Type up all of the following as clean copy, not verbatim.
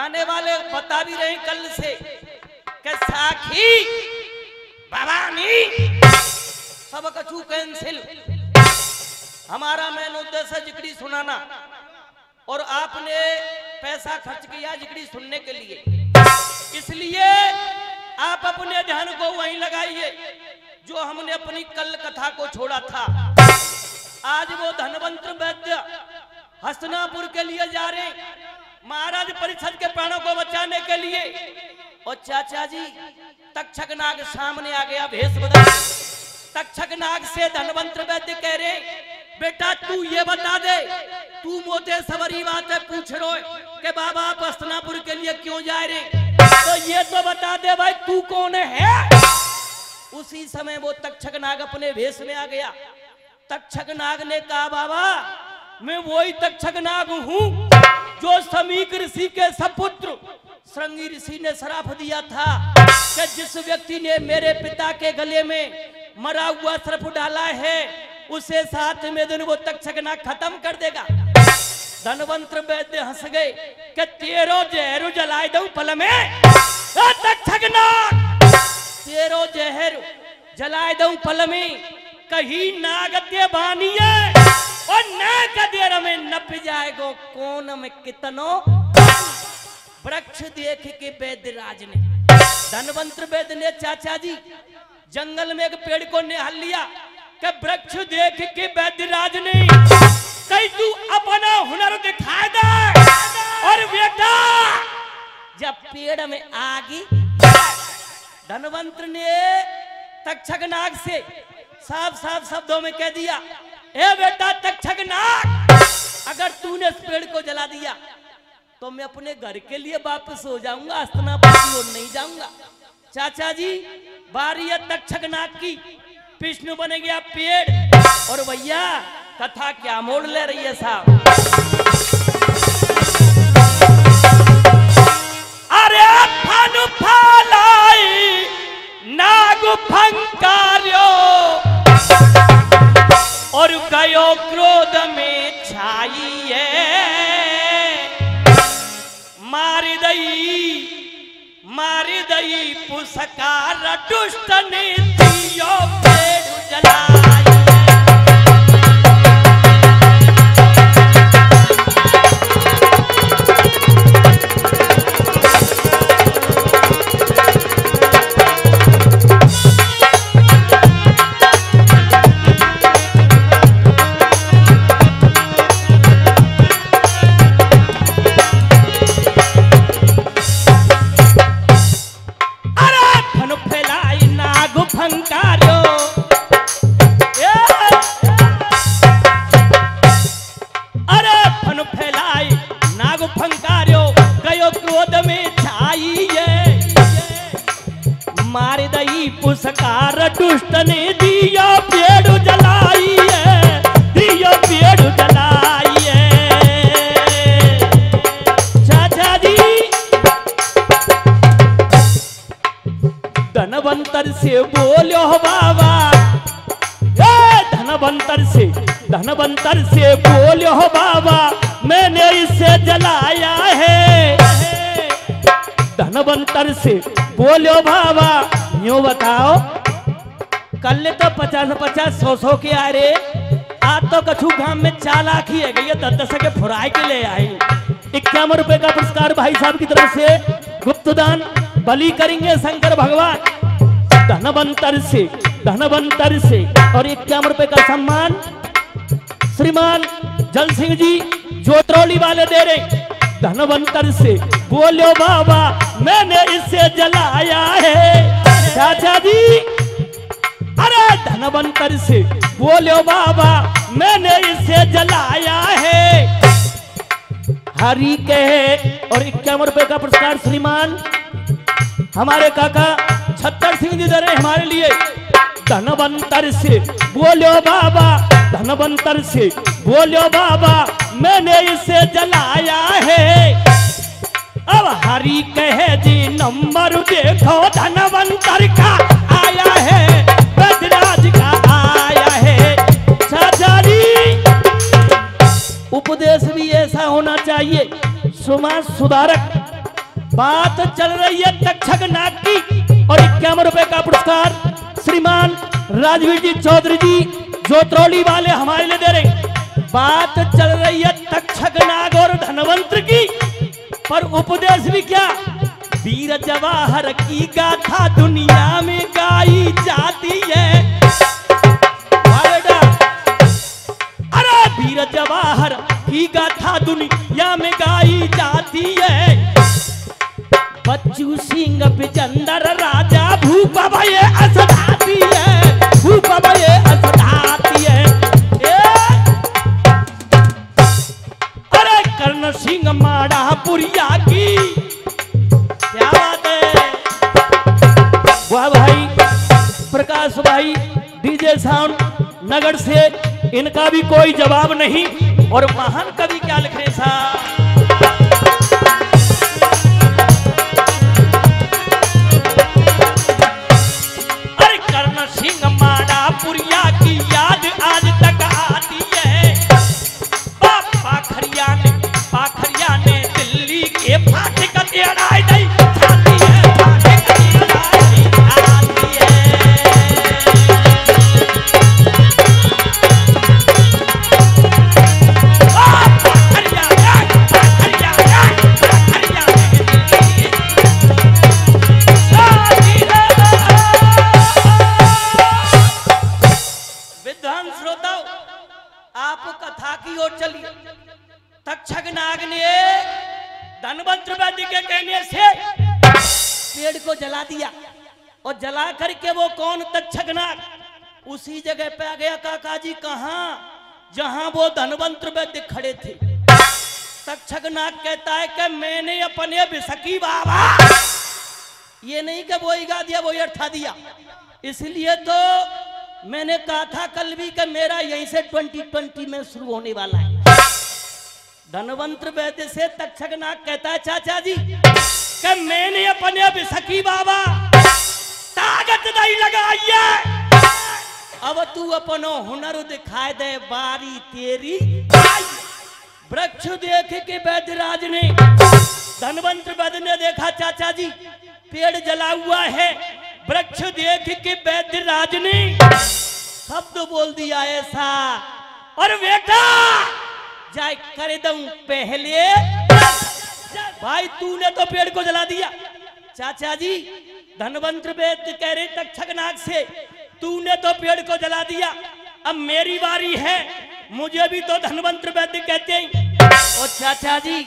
गाने वाले बता भी रहे कल से कि साखी भवानी सब कछु कैंसिल। हमारा मेन उद्देश्य है जिगड़ी सुनाना और आपने पैसा खर्च किया जिगड़ी सुनने के लिए, इसलिए आप अपने ध्यान को वहीं लगाइए जो हमने अपनी कल कथा को छोड़ा था। आज वो धनवंत वैद्य हस्तिनापुर के लिए जा रहे महाराज परिषद के प्राणों को बचाने के लिए। और चाचा जी तक्षक नाग सामने आ गया भेष बदल। तक्षक नाग से धनवंत वैद्य कह रहे बेटा तू ये बता दे, तू मोते सवरी बात है पूछ रो कि बाबा आप हस्तिनापुर के लिए क्यों जा रहे, तो ये तो बता दे भाई तू कौन है। उसी समय वो तक्षक नाग अपने भेष में आ गया। तक्षक नाग ने कहा बाबा मैं वही तक्षक नाग हूँ जो समीक ऋषि के सपुत्र श्रृंगी ऋषि ने श्राप दिया था कि जिस व्यक्ति ने मेरे पिता के गले में मरा हुआ सर्प डाला है उसे 7 दिन वो तक्षक नाग खत्म कर देगा। धनवंत वैद्य हंस गए कि तेरो जहर जलाए दऊं पल में। तक्षक नाग तेरो जहर जलाए दऊं पल में, कहीं नागत्य बानिए और न कदेर में नप जाएगो कौन में कितनो। वृक्ष देख के वैद्यराज ने धनवंत वैद्य ने चाचा जी जंगल में एक पेड़ को निहाल लिया कि वृक्ष देख के वैद्यराज ने कहीं तू अपना हुनर दिखा दे। और बेटा जब पेड़ में आगी धनवंत ने तक्षक नाग से साफ साफ शब्दों में कह दिया ए बेटा तक्षक नाग अगर तूने इस पेड़ को जला दिया तो मैं अपने घर के लिए वापस हो जाऊंगा, हस्तिनापुर की ओर नहीं जाऊंगा। चाचा जी बारी है तक्षक नाग की, विष्णु बन गया पेड़। और भैया कथा क्या मोड़ ले रही है साहब। अरे फन फलाई नाग फंकार्यो और गयो क्रोध में छाइए मारी दई पुसकार दुष्ट ने दियो पेड़ जलाई। पुसकार दुष्ट ने दिया पेड़ जलाई है, दिया पेड़ जलाई है। चाचा जी धनवंतर से बोलो बाबा, धनवंतर से बोलो बाबा मैंने इसे जलाया है। धनवंतर से बोलो बाबा यूं बताओ कल तो 50-50 100 के आ रहे, आज तो कछु गांव में चालाकी है गई 10 के फुराए के ले आई। 51 रुपए का पुरस्कार भाई साहब की तरफ से गुप्तदान बलि करेंगे शंकर भगवान। धनवंतर से और 51 रुपए का सम्मान श्रीमान जल सिंह जी जोतरौली वाले दे रहे। धनवंतर से बोलो बाबा मैंने इसे जलाया है। चाचा जी अरे धनवंतर से बोलो बाबा मैंने इसे जलाया है। हरि कहे और 51 रुपए का पुरस्कार श्रीमान हमारे काका छत्तर सिंह जी दे रहे हमारे लिए। धनवंतर से बोलो बाबा, धनवंतर से बोलो बाबा मैंने इसे जलाया है। अब हरि कहे जी नंबर देखो धनवंतर का आया है, बदराज का आया है। चाचा जी उपदेश भी ऐसा होना चाहिए, समाज सुधारक बात चल रही है तक्षक नाग की और 51 रुपए का पुरस्कार श्रीमान राजवीर जी चौधरी जी जोतरौली वाले हमारे लिए दे रहे। बात चल रही है तक्षक नाग और धनवंतर की, पर उपदेश भी क्या, वीर जवाहर की गाथा दुनिया में गाई जाती है। अरे वीर जवाहर की गाथा दुनिया में गाई जाती है। बच्चू सिंह बिजंदर राजा भूप भय असधाती है, भूप भय असधाती है। अरे कर्ण सिंह माड़ापुरिया की क्या बात है। वाह भाई प्रकाश भाई डीजे साउंड नगर से, इनका भी कोई जवाब नहीं। और महान कवि क्या लिख रहे साहब, अरे कर्ण सिंह माड़ापुरिया की याद आज तक आती है। पाखरिया ने दिल्ली के फाटक अड़ाई नहीं खाती है, फाटक अड़ाई खाती है। आप कथा की ओर चलिए। तक्षक नाग ने धनवंतर वैद्य के कहने से पेड़ को जला दिया और जला करके वो कौन तक्षक नाग उसी जगह पे आ गया। काका जी कहां, जहां वो धनवंतर वैद्य खड़े थे। तक्षक नाग कहता है कि मैंने अपने बिसकी बाबा, ये नहीं कि वो गा दिया वो अठा दिया, इसलिए तो मैंने कहा था कल भी कि मेरा यहीं से 2020 में शुरू होने वाला है। धनवंतर वैद्य से तक्षक नाग कहता है चाचा जी कि मैंने अपने बिसकी बाबा ताकत नहीं लगाई है, अब तू अपनो हुनर दिखाए दे, बारी तेरी आई। वृक्ष देख के वैद्यराज ने, धनवंतर वैद्य ने देखा चाचा जी पेड़ जला हुआ है। वृक्ष देख के वैद्यराज ने शब्द बोल दिया ऐसा, और बेटा जाए कर दूं पहले, भाई तूने तो पेड़ को जला दिया। चाचा जी धनवंतर वैद्य कह रहे तक्षक नाग से, तूने तो पेड़ को जला दिया, अब मेरी बारी है, मुझे भी तो धनवंतर वैद्य कहते हैं। और चाचा जी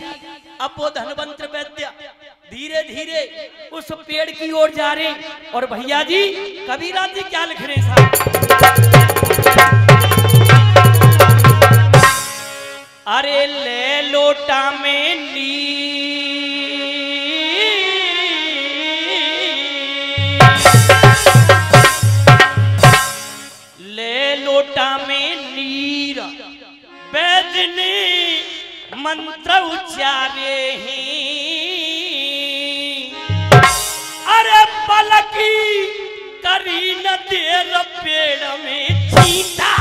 अब वो धनवंतर वैद्य धीरे धीरे उस पेड़ की ओर जा रहे। और भैया जी कबीरा जी क्या लिख रहे साहब, अरे ले लोटा में नीर, ले लोटा में नीर वैद्य ने मंत्र उच्चारे हैं। अरे पलकी करी न देर पेड़ में चीता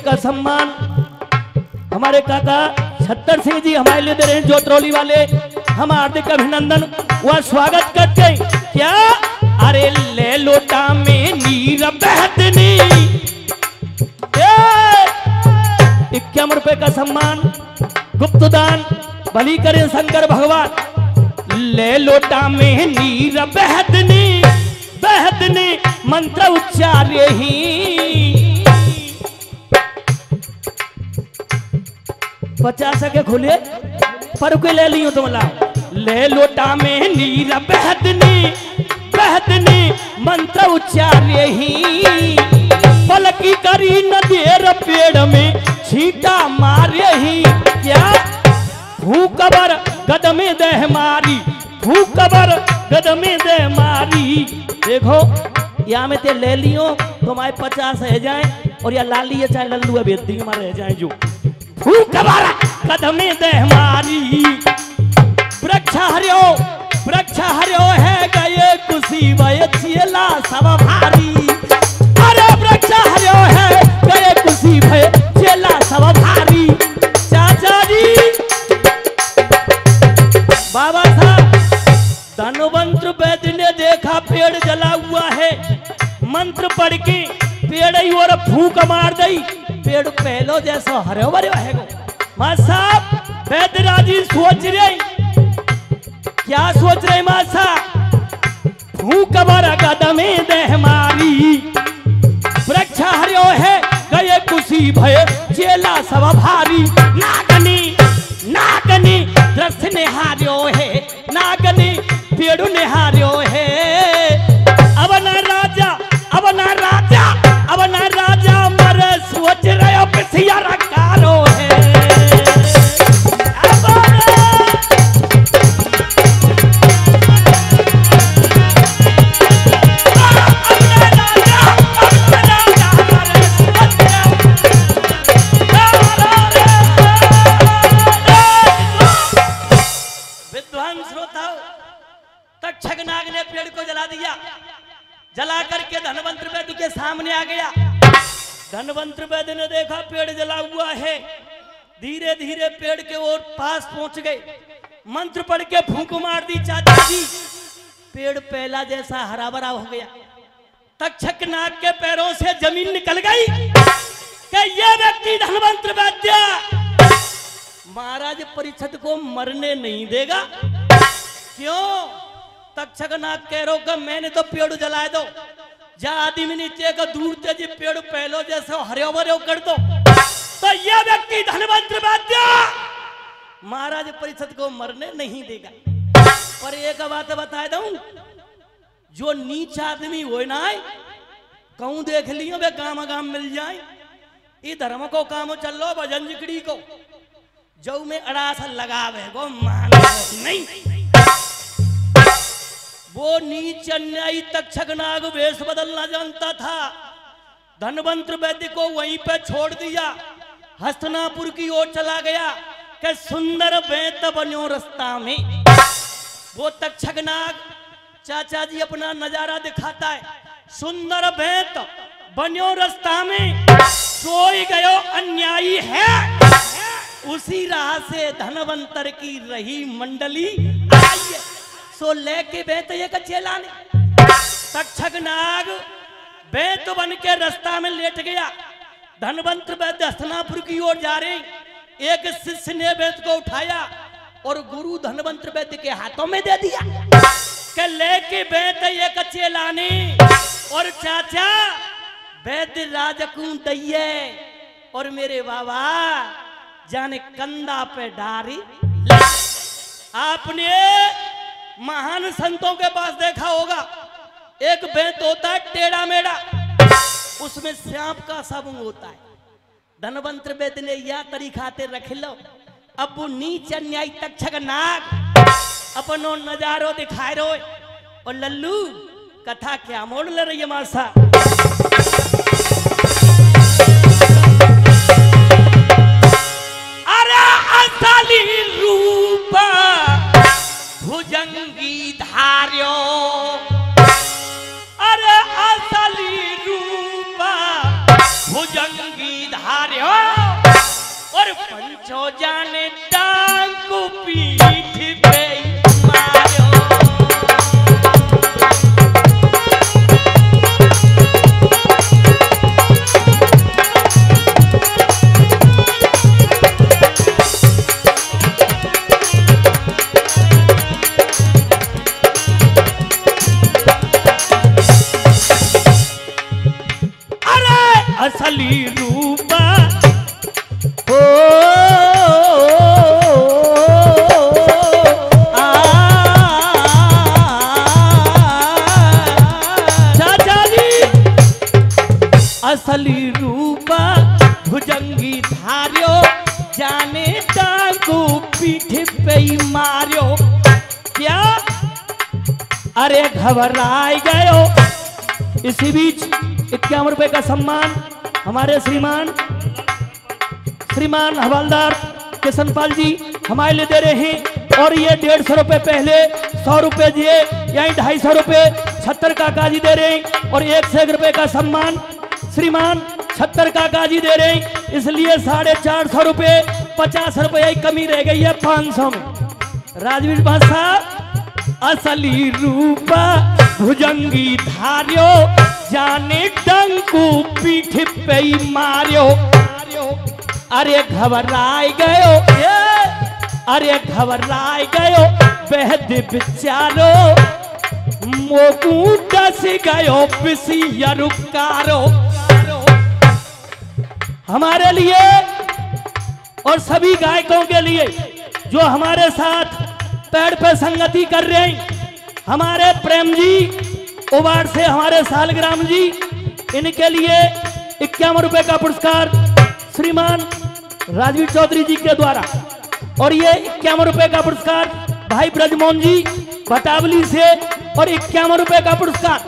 का सम्मान हमारे काका छत्तर सिंह जी हमारे लिए दे रहे हैं, जोतरौली वाले। हम हार्दिक अभिनंदन व स्वागत करते हैं। क्या, अरे ले लोटा में नीर बहतनी, 51 रुपए का सम्मान गुप्तदान भली करें शंकर भगवान। ले लोटा में नीर बहतनी, बहतनी मंत्र उच्चारे ही। 50 के खुले पर कोई ले लियो तुम लाओ। ले लोटा में नीर बहतनी, बहतनी मंत्र उच्चारे ही। पलकी करी न देर पेड़ में छीटा मारे ही क्या भूकबर गदमे दे मारी, भूकबर गदमे दे मारी। देखो यहाँ में ते ले लियो तुम्हारे 50 रह जाए और या लाली या चाहे लल्लू है बेदी हमारे रह जाए जो भूकबर गदमे दे मारी। वृक्ष हरियो है गए कुशी वय चेला सब भारी। अरे वृक्ष हरियो है गए कुशी भय चेला सब भारी। चाचा जी बाबा साहब धनवंतर वैद्य ने देखा पेड़ जला हुआ है, मंत्र पढ़ के पेड़ ही और फूंक मार दी, पेड़ पहलो जैसा हरे भरे है। मां साहब वैद्य राजी सोच रहे, क्या सोच रहे मां साहब? फूंक मार कदमे दे मारी। वृक्ष हरियो है गए कुशी भय चेला सब भारी। नागनी नागनी दृश्य निहार्यो है, नागनी पेड़ू निहार्यो है। अब ना राजा अब ना राजा अब ना राजा मरे सोच रहे पिसिया रकारो है। तक्षक नाग ने पेड़ को जला दिया, जला करके धनवंतर वैद्य के सामने आ गया। धनवंतर वैद्य ने देखा पेड़ जला हुआ है, धीरे धीरे पेड़ के ओर पास पहुंच गए, मंत्र पढ़ के फूंक मार दी। चाचा जी पेड़ पहला जैसा हरा भरा हो गया। तक्षक नाग के पैरों से जमीन निकल गई कि ये व्यक्ति धनवंतर वैद्य महाराज परीक्षित को मरने नहीं देगा। क्यों? तक्षक नाग कह रो का मैंने तो पेड़ जलाए दो, जा आदमी नीचे का दूर तेजी पेड़ पहलो जैसे हरे भरे कर दो, तो यह व्यक्ति धनवंतर वैद्य महाराज परीक्षित को मरने नहीं देगा। पर एक बात बता दूं, जो नीच आदमी हो ना कहूं देख लियो वे गाम गाम मिल जाए, ये धर्म को काम चल लो भजन जिकड़ी को जो में अड़ास लगावे गो मान नहीं। वो नीच अन्यायी तक्षक नाग वेश बदलना जानता था। धनवंतर वैद्य को वहीं पे छोड़ दिया, हस्तिनापुर की ओर चला गया कि सुंदर बेत बनो रास्ता में। वो तक्षक नाग चाचा जी अपना नजारा दिखाता है, सुंदर बेत बनो रास्ता में सोई गयो अन्यायी है। उसी राह से धनवंतर की रही मंडली आई है, सो लेके बेत ये चेला ने। तक्षक नाग बेत बन के रास्ता में लेट गया। धनवंतर वैद्य हस्तिनापुर की ओर जा रहे, एक शिष्य ने बेत को उठाया और गुरु धनवंतर वैद्य के हाथों में दे दिया कि लेके बेत ये चेला ने। और चाचा वैद्य राजकूं दैये और मेरे बाबा जाने कंधा पे डारी। आपने महान संतों के पास देखा होगा, एक बेत होता है टेढ़ा मेढ़ा, उसमें सांप का सबूत होता है। धनवंतर वैद्य ने यह तरीकाते रख लो। अब वो नीच अन्यायी तक्षक नाग अपनो नजारो दिखाए रो। और लल्लू कथा क्या मोड़ ले रही है मासा? अरे असली रूपा भुजंगी धार्यो, अरे असली रूपा भुजंगी धार्यो। और पंचो जाने टांग पीठ पे मारो। असली रूपा ओ चाचा जी असली रूपा भुजंगी धार्यो जाने टांगू पीठ पे ही मार्यो। क्या अरे घबराए गयो। इसी बीच 51 रुपए का सम्मान हमारे श्रीमान हवलदार किशनपाल जी हमारे लिए दे रहे हैं। और ये 150 रुपए पहले, 100 रुपए दिए, यही 250 रुपए 76 काका जी दे रहे हैं। और 1 रुपए का सम्मान श्रीमान 76 काका जी दे रहे हैं। इसलिए 450 रुपए, 50 रुपए कमी रह गई है 500 में। राजवीर भाषा असली रूपा भुजंगी धार्यो जाने डंकू पीठ पे ही मार्यो। अरे घबराए गयो, अरे घबराए गयो बेहद बिचारो मोकू डस गयो पिसिया रुकारो। हमारे लिए और सभी गायकों के लिए जो हमारे साथ पेड़ पे संगति कर रहे हैं, हमारे प्रेम जी उबाड़ से हमारे सालग्राम जी, इनके लिए 51 रुपए का पुरस्कार श्रीमान राजवीर चौधरी जी के द्वारा। और ये 51 रुपए का पुरस्कार भाई ब्रजमोहन जी भटावली से। और 51 रुपए का पुरस्कार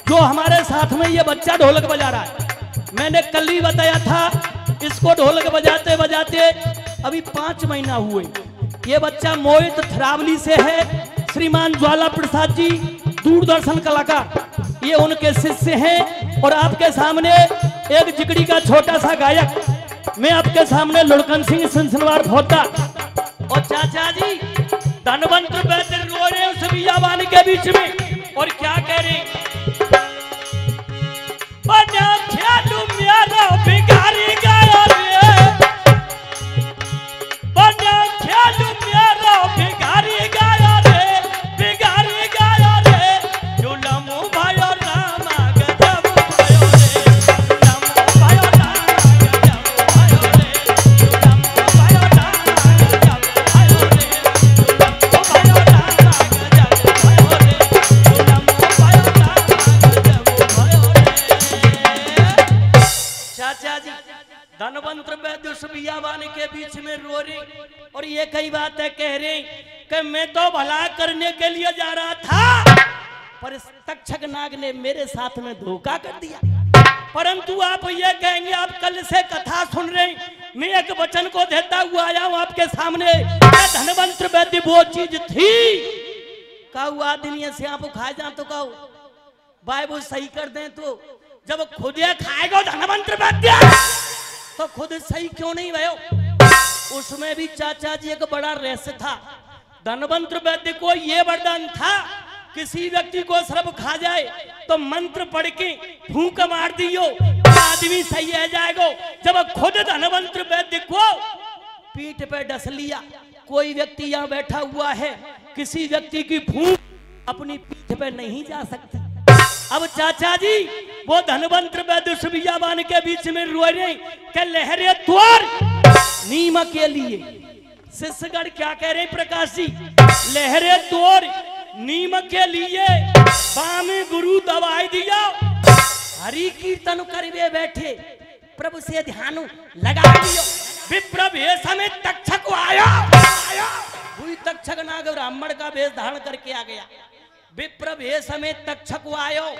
जो हमारे साथ में ये बच्चा ढोलक बजा रहा है। मैंने कल ही बताया था, इसको ढोलक बजाते बजाते अभी 5 महीना हुए। ये बच्चा मोहित थरावली से है। श्रीमान ज्वाला प्रसाद जी दूरदर्शन कलाकार, ये उनके शिष्य हैं। और आपके सामने एक जिगड़ी का छोटा सा गायक, मैं आपके सामने लुड़कन सिंह सिलसिलवार भोता। और चाचा जी धनवंत वैद्य रो रहे हैं उस बियाबान के बीच में। और क्या कह रहे हैं, बिगाड़ी गया रे, बिगाड़ी गया रे, बिगाड़ी गया रे, जुलमो भयो रामा गजब भयो रे, जुलमो भयो रामा गजब भयो रे, जुलमो भयो रामा गजब भयो रे, जुलमो भयो रामा गजब भयो रे, जुलमो भयो रामा गजब भयो रे। चाचा जी धनवंत वैद्य उस बियाबान के बीच में रो रहे और ये कई बातें कह रहे कि मैं तो भला करने के लिए जा रहा था, पर इस तक्षक नाग ने मेरे साथ में धोखा कर दिया। परंतु आप ये कहेंगे, आप कल से कथा सुन रहे हैं, मैं एक वचन को देता हुआ आया हूं आपके सामने। धनवंत वैद्य वो चीज थी कहू आदमी से आप खाए जा तो कहो भाई वो सही कर दें, तो जब खुद ये खाएगा धनवंत वैद्य तो खुद सही क्यों नहीं भयो। उसमें भी चाचा जी एक बड़ा रहस्य था। धनवंत वैद्य को यह वरदान था, किसी व्यक्ति को सर्प खा जाए तो मंत्र पढ़ के फूंक मार दियो आदमी सही रह जाएगा। जब खुद धनवंत वैद्य को पीठ पे डस लिया, कोई व्यक्ति यहाँ बैठा हुआ है, किसी व्यक्ति की फूंक अपनी पीठ पे नहीं जा सकती। अब चाचा जी वो धनवंत वैद्य उस बियाबान के बीच में रो रहे कि लहरे द्वार नीम के लिए। शिष्यगढ़ क्या कह रहे प्रकाश जी, लहरे द्वार नीम के लिए बामे गुरु दवाई दिया, हरि कीर्तन करवे बैठे प्रभु से ध्यान लगा दियो। विप्र भेष में तक्षक आया, वही तक्षक नाग ब्राह्मण का भेष धारण करके आ गया। विप्र भेष में तक्षक आयो,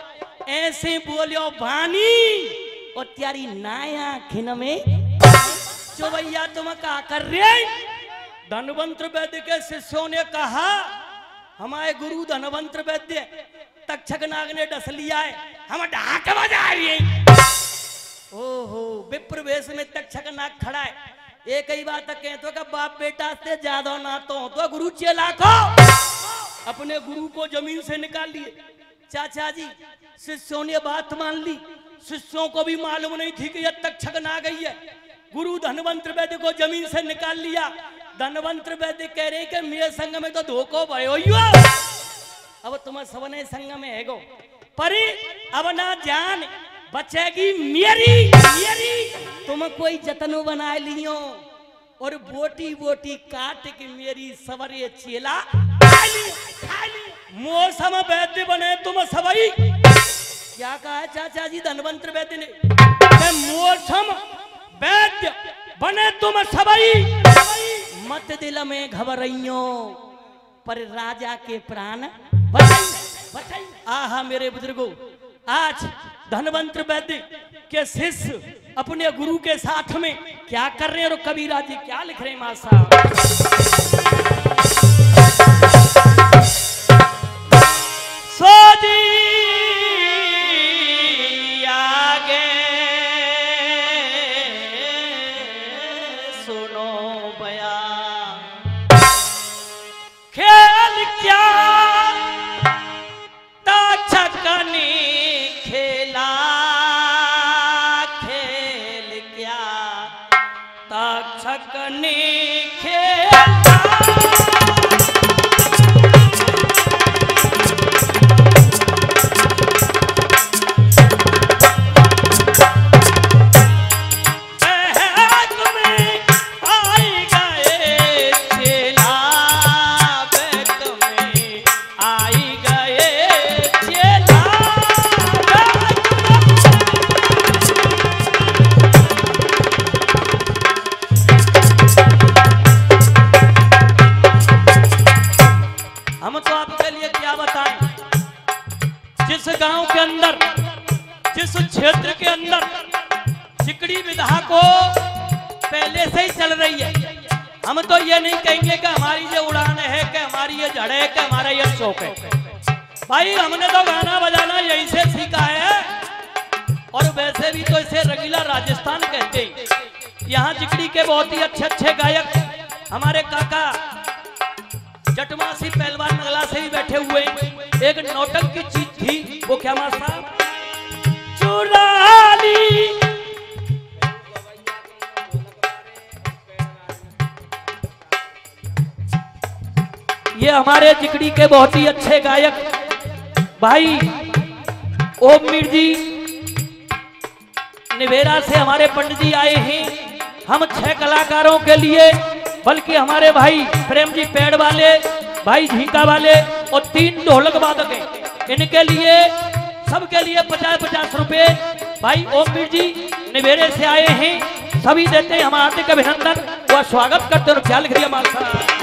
ऐसे बोलियो वाणी और त्यारी नाया खिन में जो भैया तुम क्या कर रहे। धनवंत वैद्य के शिष्यों ने कहा, हमारे गुरु धनवंत वैद्य तक्षक नाग ने डस लिया है, हम ढाक बजा रहे हैं। ओहो, विप्र भेष में तक्षक नाग खड़ा है। एक ही बात कहते कि बाप बेटा से ज्यादा ना तो गुरु चेला को अपने गुरु को जमीन से निकाल लिए। चाचा जी शिष्यों ने बात मान ली, शिष्यों को भी मालूम नहीं थी कि यह तक्षक नाग गई है। गुरु धनवंत वैद्य को जमीन से निकाल लिया। धनवंत वैद्य कह रहे कि मेरे संग में तो धोखो भयो, अब तुम सबने संग में है गो, पर अब ना जान बचेगी मेरी तुम कोई जतन बना लियो और बोटी बोटी काट के मेरी सवरे चेला मौसम वैद्य बने तुम सवई। क्या कहा चाचा जी धनवंत वैद्य ने, मौसम वैद्य बने तुम सबई, मत दिल में घबराइयो, पर राजा के प्राण बचाई। आहा मेरे बुजुर्गों, आज धनवंतर वैद्य के शिष्य अपने गुरु के साथ में क्या कर रहे हैं और कबीरा जी क्या लिख रहे हैं मां साहब। सोजी आगे सुनो बयान, खेल क्या तक्षकनी खेला, खेल क्या तक्षकनी खेला। हम तो आपके लिए क्या बताएं, जिस गांव के अंदर, जिस क्षेत्र के अंदर चिकड़ी विधा को पहले से ही चल रही है, हम तो ये नहीं कहेंगे कि हमारी ये उड़ान है, कि हमारी ये जड़ है, कि हमारा ये शौक है। भाई हमने तो गाना बजाना यहीं से सीखा है, और वैसे भी तो इसे रंगीला राजस्थान कहते हैं। यहाँ चिकड़ी के बहुत ही अच्छे अच्छे गायक हमारे काका जटमासी पहलवान नगला से ही बैठे हुए। एक नौटंक की चीज थी, वो क्या मां साहब, चुराली। ये हमारे चिकड़ी के बहुत ही अच्छे गायक भाई ओम मीर जी निवेरा से हमारे पंडित जी आए हैं। हम 6 कलाकारों के लिए, बल्कि हमारे भाई प्रेम जी पेड़ वाले, भाई झींका वाले और 3 ढोलक वादक हैं, इनके लिए सबके लिए 50-50 रुपए भाई ओमवीर जी निवेरे से आए हैं, सभी देते हैं हम हार्दिक अभिनंदन व स्वागत करते और ख्याल करिए मां साहब।